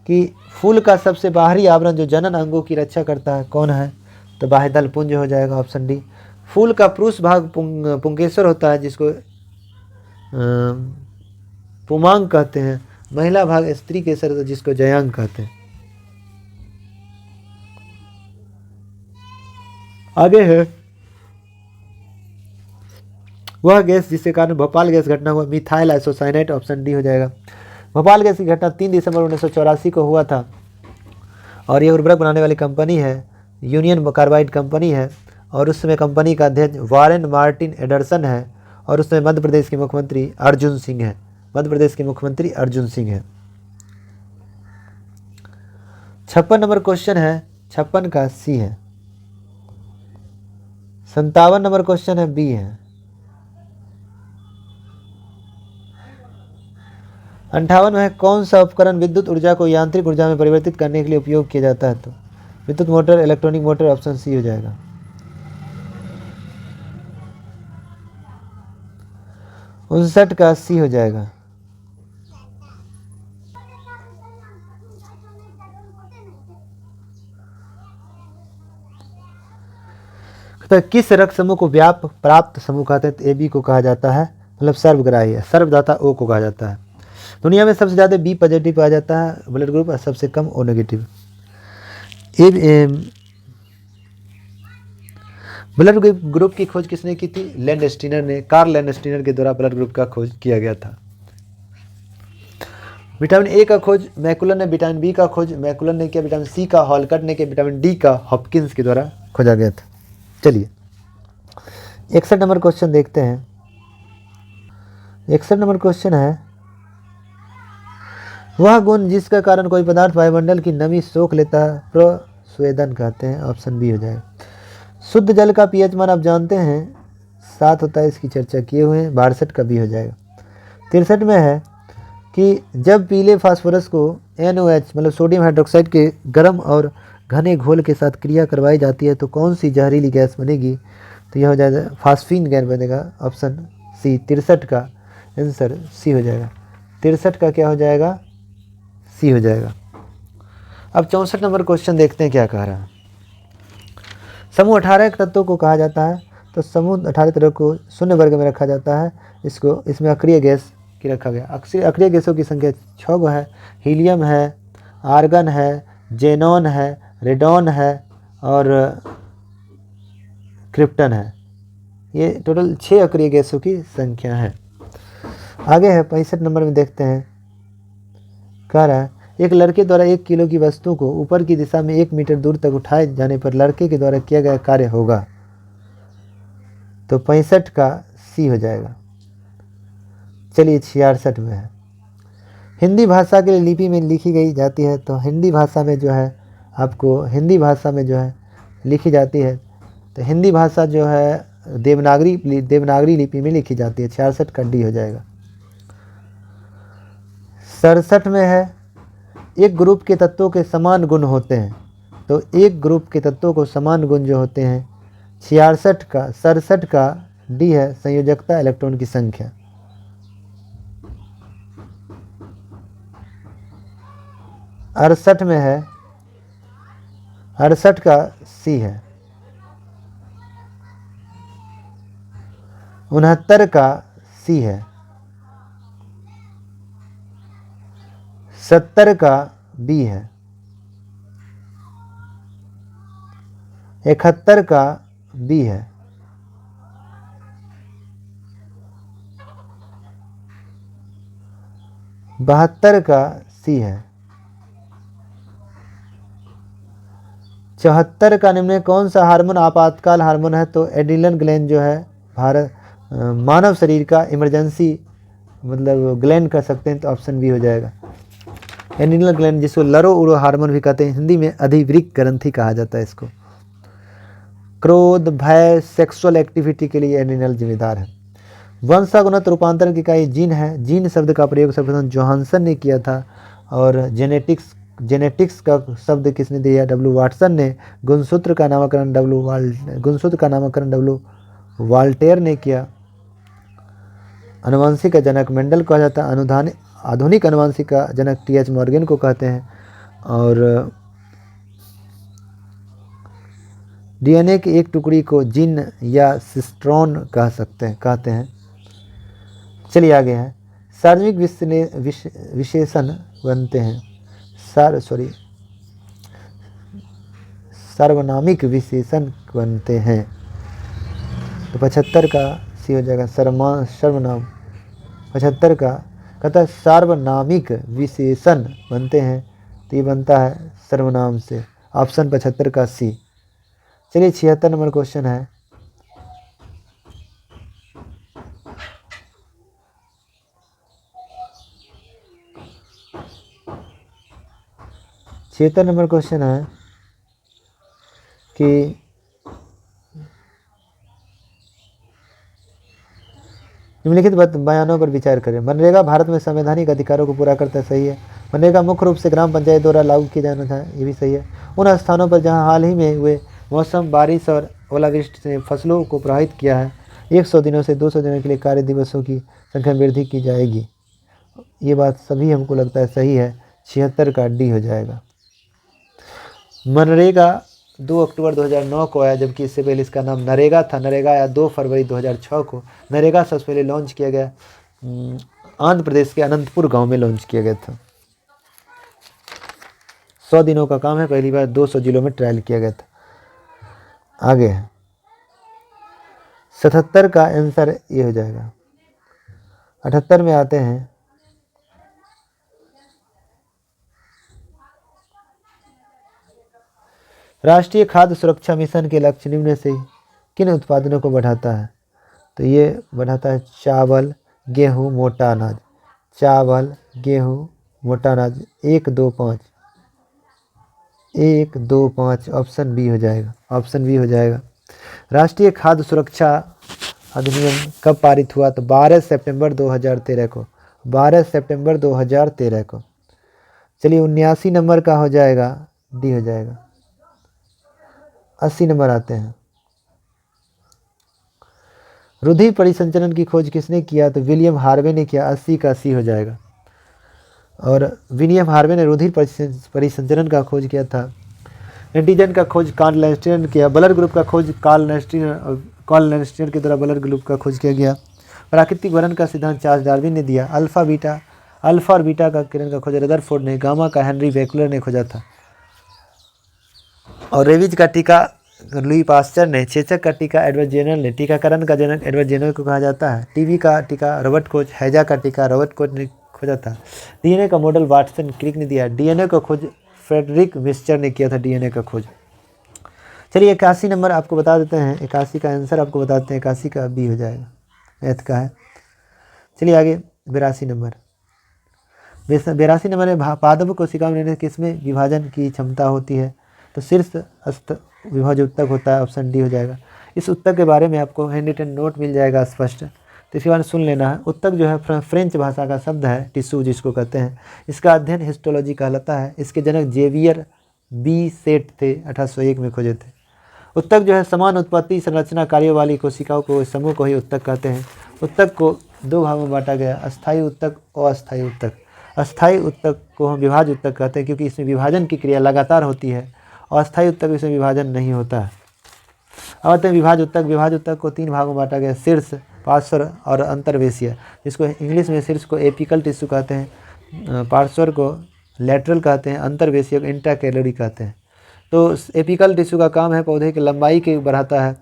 कि फूल का सबसे बाहरी आवरण जो जनन अंगों की रक्षा करता है कौन है? तो बाह्यदल पुंज हो जाएगा, ऑप्शन डी। फूल का पुरुष भाग पुंकेसर होता है, जिसको पुमांग कहते हैं। महिला भाग स्त्री केसर, जिसको जयांग कहते हैं। आगे है, वह गैस जिसके कारण भोपाल गैस घटना हुआ, मिथाइल आइसोसाइनेट, ऑप्शन डी हो जाएगा। भोपाल गैस की घटना 3 दिसंबर 1984 को हुआ था, और यह उर्वरक बनाने वाली कंपनी है, यूनियन कार्बाइड कंपनी है, और उस समय कंपनी का अध्यक्ष वारेन मार्टिन एंडरसन है, और उसमें मध्य प्रदेश के मुख्यमंत्री अर्जुन सिंह है। मध्य प्रदेश के मुख्यमंत्री अर्जुन सिंह है। 56 नंबर क्वेश्चन है, 56 का सी है। 57 नंबर क्वेश्चन है, बी है। 58 में है, कौन सा उपकरण विद्युत ऊर्जा को यांत्रिक ऊर्जा में परिवर्तित करने के लिए उपयोग किया जाता है? तो विद्युत motor, electronic motor, option C हो जाएगा। 59 का सी हो जाएगा। तो किस रक्त समूह को व्याप प्राप्त समूह कहते हैं? ए बी को कहा जाता है, मतलब सर्वग्राही है। सर्वदाता ओ को कहा जाता है। दुनिया में सबसे ज़्यादा बी पॉजिटिव पाया जाता है ब्लड ग्रुप, और सबसे कम ओ नेगेटिव। ब्लड ग्रुप की खोज किसने की थी? लैंडस्टीनर ने। कार्ल लैंडस्टीनर के द्वारा ब्लड ग्रुप का खोज किया गया था। विटामिन ए का खोज मैकुलन ने, विटामिन बी का खोज मैकुलन ने किया, विटामिन सी का हॉलकट ने किया, विटामिन डी का हॉपकिंस के द्वारा खोजा गया था। चलिए 61 नंबर क्वेश्चन देखते हैं। 61 नंबर क्वेश्चन है, वह गुण जिसका कारण कोई पदार्थ वायुमंडल की नमी सोख लेता है, प्रस्वेदन कहते हैं, ऑप्शन बी हो जाएगा। शुद्ध जल का पीएच मान आप जानते हैं 7 होता है, इसकी चर्चा किए हुए हैं। 62 का बी हो जाएगा। 63 में है कि जब पीले फास्फोरस को NOH मतलब सोडियम हाइड्रोक्साइड के गर्म और घने घोल के साथ क्रिया करवाई जाती है तो कौन सी जहरीली गैस बनेगी? तो यह हो जाएगा फास्फीन गैस बनेगा, ऑप्शन सी। 63 का आंसर सी हो जाएगा। 63 का क्या हो जाएगा? सी हो जाएगा। अब 64 नंबर क्वेश्चन देखते हैं क्या कह रहा है। समूह 18 तत्वों को कहा जाता है, तो समूह 18 तत्वों को शून्य वर्ग में रखा जाता है। इसमें अक्रिय गैस की रखा गया। अक्रिय गैसों की संख्या 6 है। हीलियम है, आर्गन है, जेनॉन है, रेडॉन है और क्रिप्टन है। ये टोटल 6 अक्रिय गैसों की संख्या है। आगे है 65 नंबर में देखते हैं, कह रहा है एक लड़के द्वारा 1 किलो की वस्तु को ऊपर की दिशा में 1 मीटर दूर तक उठाए जाने पर लड़के के द्वारा किया गया कार्य होगा। तो 65 का सी हो जाएगा। चलिए 66 में है, हिंदी भाषा के लिए लिपि में लिखी गई जाती है। तो हिंदी भाषा में जो है आपको हिंदी भाषा में जो है लिखी जाती है, तो हिंदी भाषा जो है देवनागरी लिपि में लिखी जाती है। 66 का डी हो जाएगा। 67 में है एक ग्रुप के तत्वों के समान गुण होते हैं, तो एक ग्रुप के तत्वों को समान गुण जो होते हैं 67 का डी है संयोजकता इलेक्ट्रॉन की संख्या। अड़सठ में है, 68 का सी है। 69 का सी है। 70 का बी है। 71 का बी है। 72 का सी है। 74 का निम्न में कौन सा हार्मोन आपातकाल हार्मोन है? तो एड्रिनल ग्लैंड जो है मानव शरीर का इमरजेंसी मतलब ग्लैंड कर सकते हैं, तो ऑप्शन बी हो जाएगा। एड्रिनल ग्लैंड जिसको लरो उरो हार्मोन भी कहते हैं, हिंदी में अधिवृक्क ग्रंथि कहा जाता है इसको। क्रोध, भय, सेक्सुअल एक्टिविटी के लिए एड्रिनल जिम्मेदार है। वंशानुगत रूपांतरण की इकाई जीन है। जीन शब्द का प्रयोग सर्वप्रथम जोहानसन ने किया था, और जेनेटिक्स का शब्द किसने दिया? डब्ल्यू वाटसन ने। गुणसूत्र का नामकरण डब्ल्यू वाल्टेयर ने किया। अनुवांशिक का जनक मेंडल कहा जाता है। आधुनिक अनुवांशिक का जनक टी.एच. मॉर्गन को कहते हैं। और डीएनए की एक टुकड़ी को जीन या सिस्ट्रॉन कहते हैं। चलिए आगे हैं। सार्वजनिक विशेषण बनते हैं, सार्वनामिक विशेषण बनते हैं, तो 75 का सी हो जाएगा सर्वनाम। 75 का कहता है सार्वनामिक विशेषण बनते हैं, तो ये बनता है सर्वनाम से, ऑप्शन 75 का सी। चलिए 76 नंबर क्वेश्चन है। छिहत्तर नंबर क्वेश्चन है कि निम्नलिखित बयानों पर विचार करें। मनरेगा भारत में संवैधानिक अधिकारों को पूरा करता है, सही है। मनरेगा मुख्य रूप से ग्राम पंचायत द्वारा लागू किया जाना था, ये भी सही है। उन स्थानों पर जहां हाल ही में हुए मौसम बारिश और ओलावृष्टि से फसलों को प्रभावित किया है, 100 दिनों से 200 दिनों के लिए कार्य दिवसों की संख्या में वृद्धि की जाएगी। ये बात सभी हमको लगता है सही है, 76 का डी हो जाएगा। मनरेगा 2 अक्टूबर 2009 को आया, जबकि इससे पहले इसका नाम नरेगा था। नरेगा आया 2 फरवरी 2006 को। नरेगा सबसे पहले लॉन्च किया गया आंध्र प्रदेश के अनंतपुर गांव में लॉन्च किया गया था। 100 दिनों का काम है, पहली बार 200 जिलों में ट्रायल किया गया था। आगे है 77 का आंसर ये हो जाएगा। 78 में आते हैं। राष्ट्रीय खाद्य सुरक्षा मिशन के लक्ष्य निम्न से किन उत्पादनों को बढ़ाता है? तो ये बढ़ाता है चावल, गेहूँ, मोटा अनाज। चावल, गेहूँ, मोटा अनाज। 1, 2, 5 ऑप्शन बी हो जाएगा। ऑप्शन बी हो जाएगा। राष्ट्रीय खाद्य सुरक्षा अधिनियम कब पारित हुआ? तो 12 सितंबर 2013 को। 12 सितंबर 2013 को। चलिए 79 नंबर का हो जाएगा, डी हो जाएगा। 80 नंबर आते हैं। रुधिर परिसंचरण की खोज किसने किया? तो विलियम हार्वे ने किया। 80 का सी हो जाएगा। और विलियम हार्वे ने रुधिर परिसंचरण का खोज किया था। एंटीजन का खोज कार्ल लैंस्टीयर ने किया। ब्लड ग्रुप का खोज कार्ल लैंस्टीयर के द्वारा ब्लड ग्रुप का खोज किया गया। प्राकृतिक वर्णन का सिद्धांत चार्ल्स डार्विन ने दिया। अल्फा और बीटा का किरण का खोज रदरफोर्ड ने। गामा का हेनरी बेकलर ने खोजा था। और रेबीज का टीका लुई पास्चर ने। चेचक का टीका एडवर्ड जेनर ने। टीकाकरण का जनक एडवर्ड जेनर को कहा जाता है। टीबी का टीका रॉबर्ट कोच। हैजा का टीका रॉबर्ट कोच ने खोजा था। डीएनए का मॉडल वाटसन क्रिक ने दिया। डीएनए का खोज फ्रेडरिक मिस्चर ने किया था। डीएनए का खोज। चलिए 81 नंबर आपको बता देते हैं। 81 का आंसर आपको बताते हैं। 81 का बी हो जाएगा, मैथ का है। चलिए आगे 82 नंबर। 82 नंबर में पादप कोशिका में किसमें विभाजन की क्षमता होती है? तो शीर्ष विभाज्य उत्तक होता है, ऑप्शन डी हो जाएगा। इस उत्तक के बारे में आपको हैंड रिटन नोट मिल जाएगा स्पष्ट। तो इसके बाद सुन लेना है। उत्तक जो है फ्रेंच भाषा का शब्द है, टिश्यू जिसको कहते हैं। इसका अध्ययन हिस्टोलॉजी कहलाता है। इसके जनक जेवियर बी सेट थे, 1801 में खोजे थे। उत्तक जो है समान उत्पत्ति संरचना कार्यों वाली कोशिकाओं को समूह को ही उत्तक कहते हैं। उत्तक को दो भागों में बांटा गया, अस्थायी उत्तक और अस्थायी उत्तक। अस्थायी उत्तक को हम विभाज्य उत्तक कहते हैं क्योंकि इसमें विभाजन की क्रिया लगातार होती है, और अस्थायी उत्तक इसमें विभाजन नहीं होता है। अब आते हैं विभाज्य उत्तक। विभाज्य उत्तक को 3 भागों में बांटा गया, शीर्ष, पार्श्व और अंतर्वेशीय, जिसको इंग्लिश में शीर्ष को एपिकल टिश्यू कहते हैं, पार्श्व को लेटरल कहते हैं, अंतर्वेशीय को इंट्राकैलोरी कहते हैं। तो एपिकल टिश्यू का काम है पौधे की लंबाई के बढ़ाता है,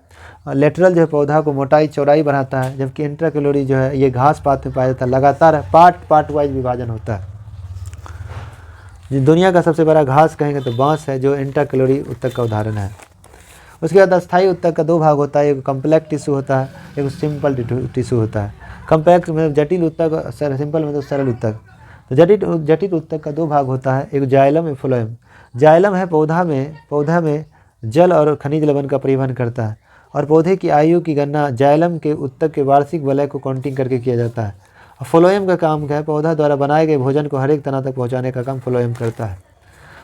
लेटरल जो है पौधा को मोटाई चौड़ाई बढ़ाता है, जबकि इंट्राकैलोरी जो है ये घास पात में पाया जाता है। लगातार पार्ट वाइज विभाजन होता है। दुनिया का सबसे बड़ा घास कहेंगे तो बांस है, जो इंट्राकैलोरी उत्तक का उदाहरण है। उसके बाद अस्थायी उत्तक का 2 भाग होता है, एक कॉम्पैक्ट टिश्यू होता है, एक सिंपल टिश्यू होता है। कॉम्पैक्ट में जटिल उत्तक, सिंपल में तो सरल उत्तक। तो जटिल उत्तक का 2 भाग होता है, एक जाइलम एक फ्लोएम। जाइलम है पौधा में जल और खनिज लवण का परिवहन करता है, और पौधे की आयु की गणना जाइलम के उत्तक के वार्षिक वलय को काउंटिंग करके किया जाता है। और फ्लोएम का काम क्या है, पौधा द्वारा बनाए गए भोजन को हर एक तना तक पहुँचाने का काम फ्लोएम करता है।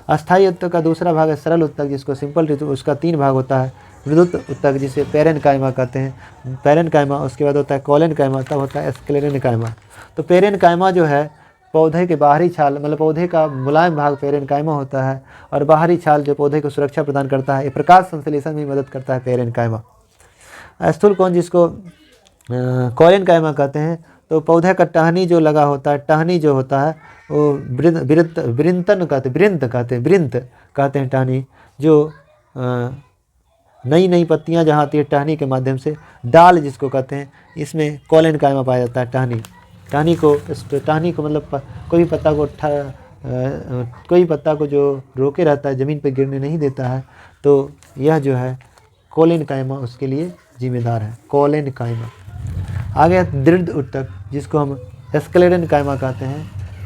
अस्थायी उत्तक का दूसरा भाग है सरल उत्तक, जिसको सिंपल टिश्यू, उसका 3 भाग होता है। विद्युत उत्तक जिसे पेरेनकाइमा कहते हैं, पेरेनकाइमा, उसके बाद होता है कोलेनकाइमा, तब होता है स्क्लेरेनकाइमा। तो पेरेनकाइमा जो है पौधे के बाहरी छाल, मतलब पौधे का मुलायम भाग पेरेनकाइमा होता है, और बाहरी छाल जो पौधे को सुरक्षा प्रदान करता है, ये प्रकाश संश्लेषण में मदद करता है पेरेनकाइमा। स्थूल कोण जिसको कोलेनकाइमा कहते हैं, तो पौधे का टहनी जो लगा होता है, टहनी जो होता है वो वृंत कहते हैं टहनी, जो नई पत्तियां जहाँ आती है टहनी के माध्यम से, डाल जिसको कहते हैं, इसमें कोलेनकाइमा पाया जाता है। टहनी को मतलब कोई पत्ता को जो रोके रहता है, ज़मीन पर गिरने नहीं देता है, तो यह जो है कोलेनकाइमा उसके लिए जिम्मेदार है, कोलेनकाइमा। आगे दृढ़ उत्तक जिसको हम स्क्लेरेनकाइमा कहते हैं।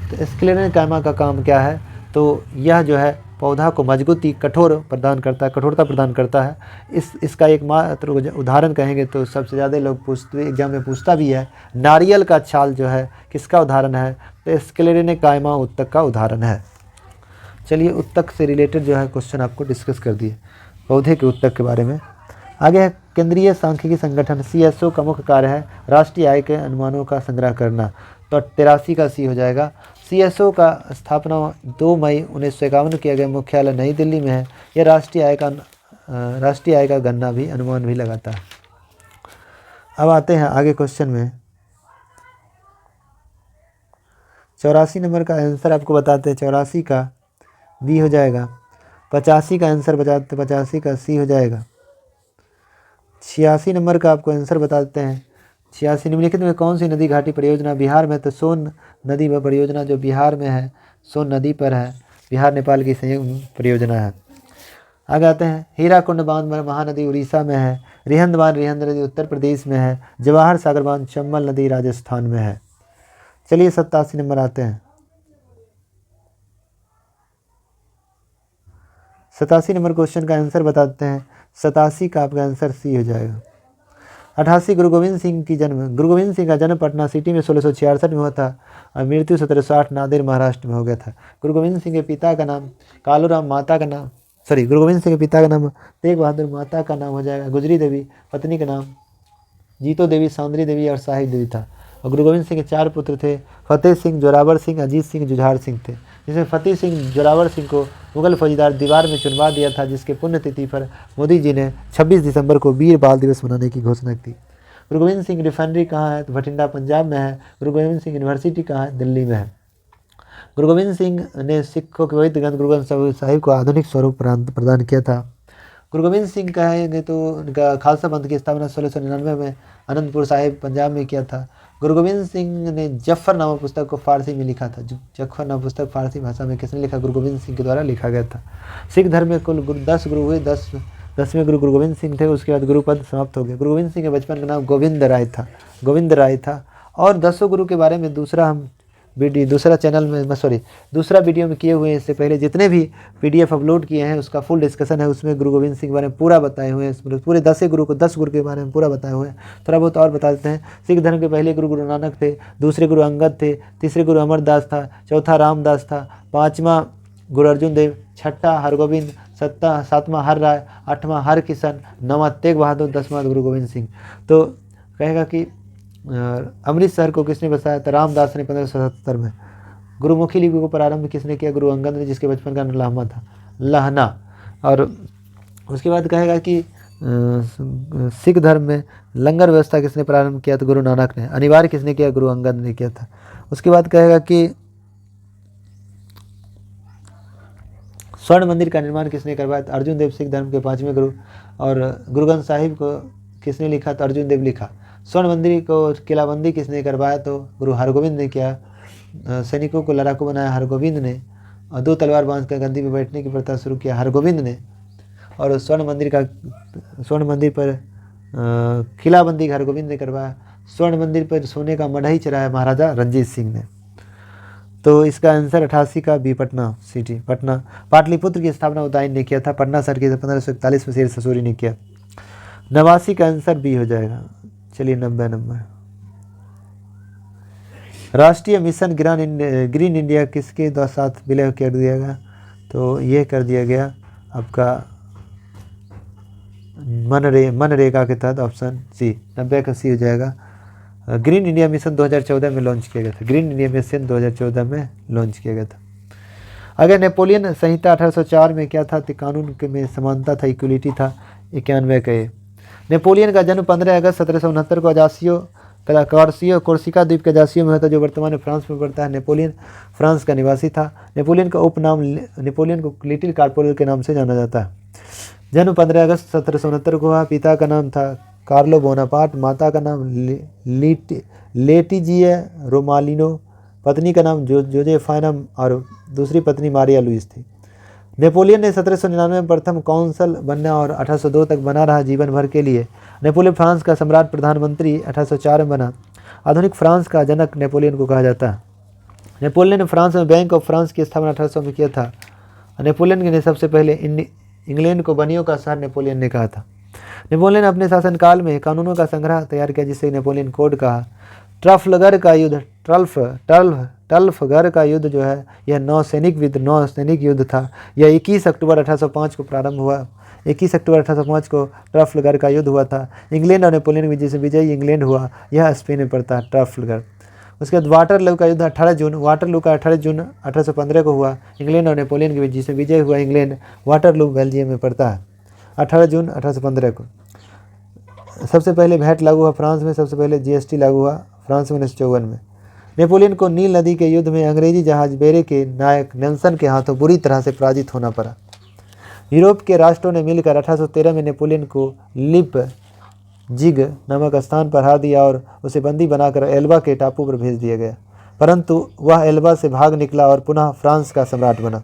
तो स्क्लेरेनकाइमा का काम क्या है, तो यह जो है पौधा को मजबूती कठोरता प्रदान करता है। इसका एक मात्र उदाहरण कहेंगे तो सबसे ज़्यादा लोग एग्जाम में पूछता भी है, नारियल का छाल जो है किसका उदाहरण है, तो स्क्लेरेनकाइमा उत्तक का उदाहरण है। चलिए उत्तक से रिलेटेड जो है क्वेश्चन आपको डिस्कस कर दिए पौधे के उत्तक के बारे में। आगे है केंद्रीय सांख्यिकी संगठन, CSO का मुख्य कार्य है राष्ट्रीय आय के अनुमानों का संग्रह करना। तो 83 का C हो जाएगा। CSO का स्थापना 2 मई 1951 किया गया, मुख्यालय नई दिल्ली में है। यह राष्ट्रीय आय का गणना भी अनुमान भी लगाता है। अब आते हैं आगे क्वेश्चन में। 84 नंबर का आंसर आपको बताते हैं, 84 का B हो जाएगा। 85 का आंसर बताते, 85 का C हो जाएगा। 86 नंबर का आपको आंसर बताते हैं। 86 निम्नलिखित में कौन सी नदी घाटी परियोजना बिहार में, तो सोन नदी परियोजना जो बिहार में है, सोन नदी पर है, बिहार नेपाल की संयुक्त परियोजना है। आगे आते हैं हीराकुंड बांध महानदी उड़ीसा में है, रिहंद नदी उत्तर प्रदेश में है, जवाहर सागर बांध चंबल नदी राजस्थान में है। चलिए 87 नंबर आते हैं। 87 नंबर क्वेश्चन का आंसर बताते हैं। 87 का आपका आंसर C हो जाएगा। 88 गुरु गोविंद सिंह का जन्म पटना सिटी में 1666 में हुआ था, और मृत्यु 1760 नांदेड़ महाराष्ट्र में हो गया था। गुरु गोविंद सिंह के पिता का नाम कालूराम, गुरु गोविंद सिंह के पिता का नाम तेग बहादुर, माता का नाम हो जाएगा गुजरी देवी, पत्नी का नाम जीतो देवी, सौंदरी देवी और साहिब देवी था। और गुरु गोविंद सिंह के 4 पुत्र थे, फतेह सिंह, जोरावर सिंह, अजीत सिंह, जुझार सिंह थे, जिसमें फतेह सिंह जोरावर सिंह को मुगल फौजदार दीवार में चुनवा दिया था, जिसके पुण्यतिथि पर मोदी जी ने 26 दिसंबर को वीर बाल दिवस मनाने की घोषणा की। गुरु गोविंद सिंह रिफाइनरी कहाँ है, तो भटिंडा पंजाब में है। गुरु गोविंद सिंह यूनिवर्सिटी कहाँ है, दिल्ली में है। गुरु गोविंद सिंह ने सिखों के पवित्र ग्रंथ गुरु ग्रंथ साहिब को आधुनिक स्वरूप प्रदान किया था। गुरु गोविंद सिंह कहेंगे तो उनका खालसा पंथ की स्थापना 1699 में अनंतपुर साहिब पंजाब में किया था। गुरु गोविंद सिंह ने जफ़र नामक पुस्तक को फारसी में लिखा था। जफ़र नामक पुस्तक फारसी भाषा में किसने लिखा, गुरु गोविंद सिंह के द्वारा लिखा गया था। सिख धर्म में कुल 10 गुरु हुए, 10वें गुरु गोविंद सिंह थे। उसके बाद गुरु पद समाप्त हो गया। गुरु गोविंद सिंह के बचपन का नाम गोविंद राय था। और 10 गुरु के बारे में दूसरा हम वीडियो दूसरा चैनल में सॉरी दूसरा वीडियो में किए हुए हैं। इससे पहले जितने भी PDF अपलोड किए हैं उसका फुल डिस्कशन है, उसमें गुरु गोविंद सिंह के बारे में पूरा बताए हुए हैं। पूरे 10 गुरु को 10 गुरु के बारे में पूरा बताए हुए हैं। थोड़ा बहुत और बता देते हैं। सिख धर्म के पहले गुरु गुरु नानक थे, दूसरे गुरु अंगद थे, तीसरे गुरु अमरदास था, चौथा रामदास था, पाँचवा गुरु अर्जुन देव, छठा हरगोविंद, सातवां हर राय, आठवां हर किशन, नौवां तेग बहादुर, 10वां गुरु गोविंद सिंह। तो कहेगा कि अमृतसर को किसने बसाया था? रामदास ने 1577 में। गुरुमुखी लिपि को प्रारंभ किसने किया? गुरु अंगद ने, जिसके बचपन का नाम लहमा था, लहना। और उसके बाद कहेगा कि सिख धर्म में लंगर व्यवस्था किसने प्रारंभ किया? तो गुरु नानक ने। अनिवार्य किसने किया? गुरु अंगद ने किया था। उसके बाद कहेगा कि स्वर्ण मंदिर का निर्माण किसने करवाया? तो अर्जुन देव, सिख धर्म के 5वें गुरु। और गुरु ग्रंथ साहिब को किसने लिखा? तो अर्जुन देव लिखा। स्वर्ण मंदिर को किलाबंदी किसने करवाया? तो गुरु हरगोविंद ने किया। सैनिकों को लड़ाकू बनाया हरगोविंद ने। और 2 तलवार बांध कर गद्दी पर बैठने की प्रथा शुरू किया हरगोविंद ने। और स्वर्ण मंदिर पर किलाबंदी हरगोविंद ने करवाया। स्वर्ण मंदिर पर सोने का मढ़ई चढ़ाया महाराजा रंजीत सिंह ने। तो इसका आंसर 88 का बी, पटना सिटी, पटना। पाटलिपुत्र की स्थापना उदयन ने किया था। पटना शहर की 1541 में शेर ससूरी ने किया। 89 का आंसर बी हो जाएगा। चलिए 90 नंबर। राष्ट्रीय मिशन ग्रीन इंडिया किसके साथ विलय कर दिया गया? तो ये कर दिया गया आपका मनरेगा के तहत, ऑप्शन सी। 90 का सी हो जाएगा। ग्रीन इंडिया मिशन 2014 में लॉन्च किया गया था। ग्रीन इंडिया मिशन 2014 में लॉन्च किया गया था। अगर नेपोलियन संहिता 1804 में क्या था? तो कानून में समानता था, इक्वलिटी था। 91 का ये। नेपोलियन का जन्म 15 अगस्त 1769 को कोर्सिका द्वीप के अजासियो में हुआ था, जो वर्तमान में फ्रांस में पड़ता है। नेपोलियन फ्रांस का निवासी था। नेपोलियन का उपनाम नेपोलियन को लिटिल कार्पोरल के नाम से जाना जाता है। जन्म 15 अगस्त 1769 को हुआ। पिता का नाम था कार्लो बोनापार्ट, माता का नाम लेटिजिया रोमालिनो, पत्नी का नाम जोजेफाइना और दूसरी पत्नी मारिया लुइस थी। नेपोलियन ने 1799 में प्रथम कौंसल बनना और 1802 तक बना रहा जीवन भर के लिए। नेपोलियन फ्रांस का सम्राट प्रधानमंत्री 1804 में बना। आधुनिक फ्रांस का जनक नेपोलियन को कहा जाता है। नेपोलियन ने फ्रांस में बैंक ऑफ फ्रांस की स्थापना 1800 में किया था। नेपोलियन ने सबसे पहले इंग्लैंड को बनियों का शहर नेपोलियन ने कहा था। नेपोलियन ने अपने शासनकाल में कानूनों का संग्रह तैयार किया, जिसे नेपोलियन कोड कहा। ट्रफलगर का युद्ध टल्फगर का युद्ध जो है यह नौ सैनिक युद्ध था। यह 21 अक्टूबर 1805 को प्रारंभ हुआ। 21 अक्टूबर 1805 को ट्रफलगर का युद्ध हुआ था। इंग्लैंड और नेपोलियन जिसे विजयी इंग्लैंड हुआ, यह स्पेन में पड़ता है ट्रफलगर। उसके बाद वाटरलू का युद्ध 18 जून 1815 को हुआ। इंग्लैंड और नेपोलियन के बीच जिसे विजय हुआ इंग्लैंड, वाटरलू बेल्जियम में पड़ता है 18 जून 1815 को। सबसे पहले वैट लागू हुआ फ्रांस में। सबसे पहले GST लागू हुआ फ्रांस में 1954 में। नेपोलियन को नील नदी के युद्ध में अंग्रेजी जहाज बेरे के नायक नेल्सन के हाथों बुरी तरह से पराजित होना पड़ा। यूरोप के राष्ट्रों ने मिलकर 1813 में नेपोलियन को लिपजिग नामक स्थान पर हरा दिया और उसे बंदी बनाकर एल्बा के टापू पर भेज दिया गया, परंतु वह एल्बा से भाग निकला और पुनः फ्रांस का सम्राट बना।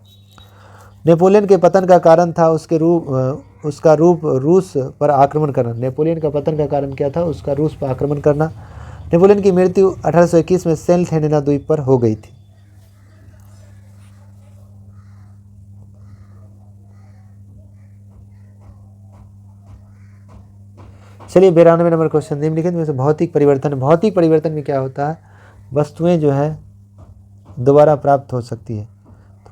नेपोलियन के पतन का कारण था उसका रूस पर आक्रमण करना। नेपोलियन का पतन का कारण क्या था? उसका रूस पर आक्रमण करना। नेपोलियन की मृत्यु 1821 में सेंट हेलेना द्वीप पर हो गई थी। चलिए 92 नंबर क्वेश्चन। निम्नलिखित में से भौतिक परिवर्तन में क्या होता है? वस्तुएं जो है दोबारा प्राप्त हो सकती है।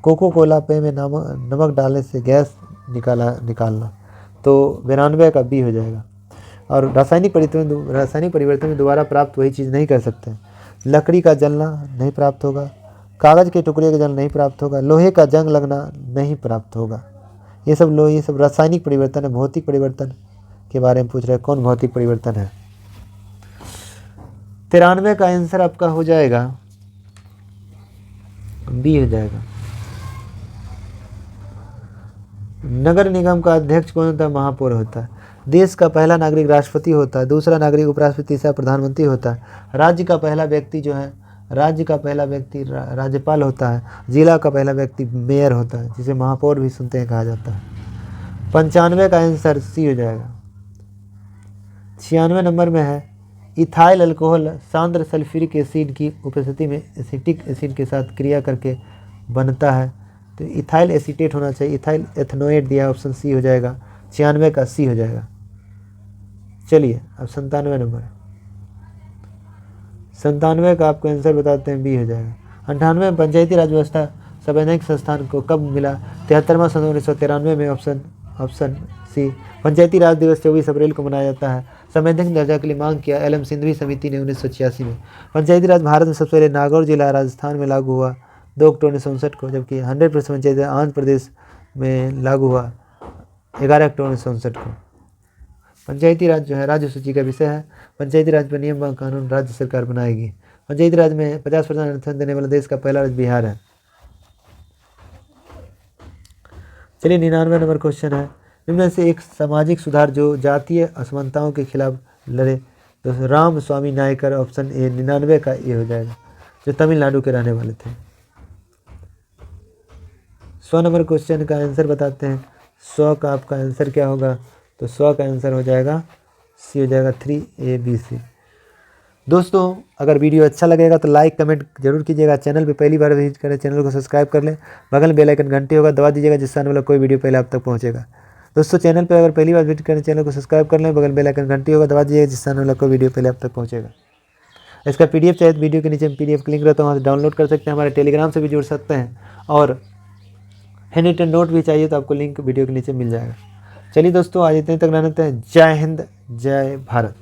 कोको कोला पे में नमक डालने से गैस निकालना, तो 92 का बी हो जाएगा। और रासायनिक परिवर्तन में दोबारा प्राप्त वही चीज़ नहीं कर सकते। लकड़ी का जलना नहीं प्राप्त होगा, कागज़ के टुकड़े का जलना नहीं प्राप्त होगा, लोहे का जंग लगना नहीं प्राप्त होगा। ये सब रासायनिक परिवर्तन है। भौतिक परिवर्तन के बारे में पूछ रहे हैं, कौन भौतिक परिवर्तन है? 93 का आंसर आपका हो जाएगा बी हो जाएगा। नगर निगम का अध्यक्ष कौन होता है? महापौर होता है। देश का पहला नागरिक राष्ट्रपति होता है, दूसरा नागरिक उपराष्ट्रपति, तीसरा प्रधानमंत्री होता है। राज्य का पहला व्यक्ति राज्यपाल होता है। जिला का पहला व्यक्ति मेयर होता है, जिसे महापौर भी सुनते हैं कहा जाता है। 95 का आंसर सी हो जाएगा। 96 नंबर में है इथाइल अल्कोहल सांद्र सल्फ्यूरिक एसिड की उपस्थिति में एसिटिक एसिड के साथ क्रिया करके बनता है। तो इथाइल एसीटेट होना चाहिए, इथाइल एथनोएट दिया, ऑप्शन सी हो जाएगा। 96 का सी हो जाएगा। चलिए अब 97 नंबर, 97 का आपको आंसर बताते हैं, बी हो जाएगा। 98 पंचायती राज व्यवस्था संवैधानिक संस्थान को कब मिला? 73वां सन 1993 में, ऑप्शन सी। पंचायती राज दिवस 24 अप्रैल को मनाया जाता है। संवैधानिक दर्जा के लिए मांग किया एलएम सिंघवी समिति ने 1986 में। पंचायती राज भारत में सबसे पहले नागौर जिला राजस्थान में लागू हुआ 2 अक्टूबर 1959 को, जबकि 100% पंचायती राज आंध्र प्रदेश में लागू हुआ 11 अक्टूबर 1959 को। पंचायती राज जो है राज्य सूची का विषय है। पंचायती राज पर नियम व कानून राज्य सरकार बनाएगी। पंचायती राज में 50% आरक्षण देने वाला देश का पहला राज्य बिहार है। चलिए 99 नंबर क्वेश्चन है, निम्न से एक सामाजिक सुधार जो जातीय असमानताओं के खिलाफ लड़े। तो राम स्वामी नायकर, ऑप्शन ए। 99 का ए हो जाएगा, जो तमिलनाडु के रहने वाले थे। 100 नंबर क्वेश्चन का आंसर बताते हैं। 100 का आपका आंसर क्या होगा? तो 100 का आंसर हो जाएगा सी हो जाएगा, 3ABC। दोस्तों अगर वीडियो अच्छा लगेगा तो लाइक कमेंट जरूर कीजिएगा। चैनल पे पहली बार विजिट करें, चैनल को सब्सक्राइब कर लें। बगल में बेल आइकन घंटी होगा, दबा दीजिएगा, जिससे आने वाला कोई वीडियो पहले आप तक पहुंचेगा। दोस्तों चैनल पे अगर पहली बार विजिट करें, चैनल को सब्सक्राइब कर लें, बगल में बेल आइकन घंटी होगा, दबा दीजिएगा, जिससे आने वाला कोई वीडियो पहले आप तक पहुंचेगा। इसका PDF चाहिए तो वीडियो के नीचे PDF लिंक रहता है, वहाँ से डाउनलोड कर सकते हैं। हमारे टेलीग्राम से भी जुड़ सकते हैं, और हैंड रिटन नोट भी चाहिए तो आपको लिंक वीडियो के नीचे मिल जाएगा। चलिए दोस्तों आज इतने तक रहते हैं। जय हिंद, जय भारत।